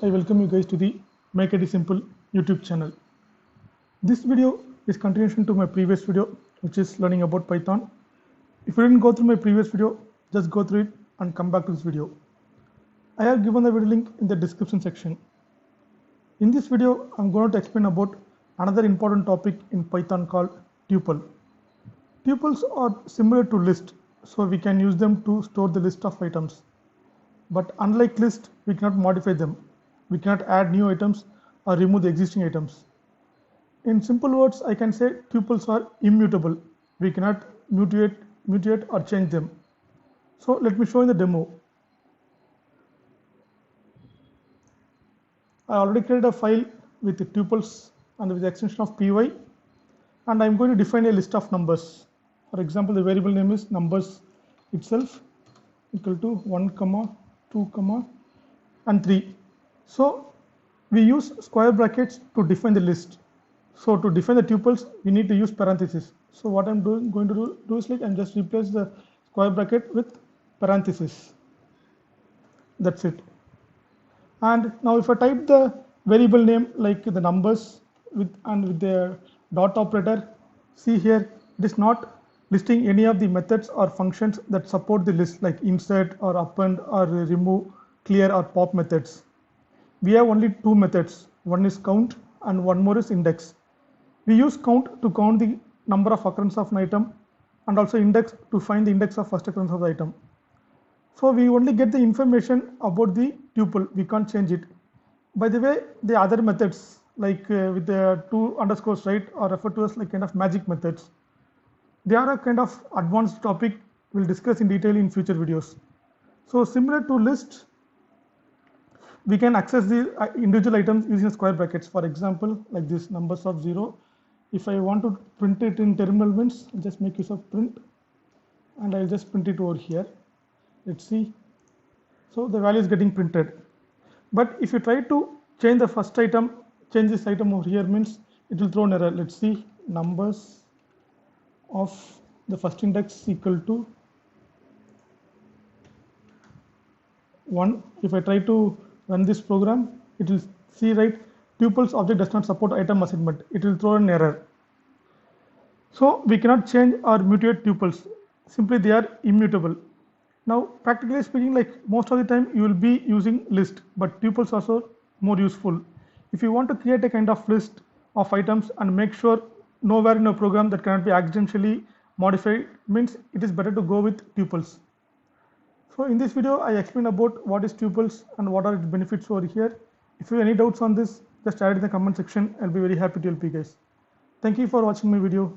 I welcome you guys to the Make It Simple YouTube channel. This video is continuation to my previous video, which is learning about Python. If you didn't go through my previous video, just go through it and come back to this video. I have given the video link in the description section. In this video, I'm going to explain about another important topic in Python called tuple. Tuples are similar to list, so we can use them to store the list of items. But unlike list, we cannot modify them. We cannot add new items or remove the existing items. In simple words, I can say tuples are immutable. We cannot mutate or change them. So let me show you the demo. I already created a file with the tuples and with the extension of py, and I'm going to define a list of numbers. For example, the variable name is numbers itself equal to 1, 2, and 3. So we use square brackets to define the list. So to define the tuples, we need to use parentheses. So what I'm going to do is like I'm just replace the square bracket with parentheses. That's it. And now if I type the variable name like the numbers with the dot operator, see here it is not listing any of the methods or functions that support the list like insert or append or remove, clear or pop methods. We have only two methods. One is count and one more is index. We use count to count the number of occurrence of an item and also index to find the index of first occurrence of the item. So we only get the information about the tuple, we can't change it. By the way, the other methods like with the two underscores, right, are referred to as like kind of magic methods. They are a kind of advanced topic we'll discuss in detail in future videos. So similar to list, we can access the individual items using square brackets. For example, like this numbers of 0. If I want to print it in terminal means, just make use of print and I'll just print it over here. Let's see. So the value is getting printed. But if you try to change the first item, change this item over here means it will throw an error. Let's see, numbers of the first index equal to 1. If I try to run this program, it will see right tuples object does not support item assignment. It will throw an error. So we cannot change or mutate tuples. Simply they are immutable. Now practically speaking, like most of the time you will be using list, but tuples are also more useful. If you want to create a kind of list of items and make sure nowhere in a program that cannot be accidentally modified, means it is better to go with tuples. So in this video, I explained about what is tuples and what are its benefits over here. If you have any doubts on this, just add it in the comment section. I'll be very happy to help you guys. Thank you for watching my video.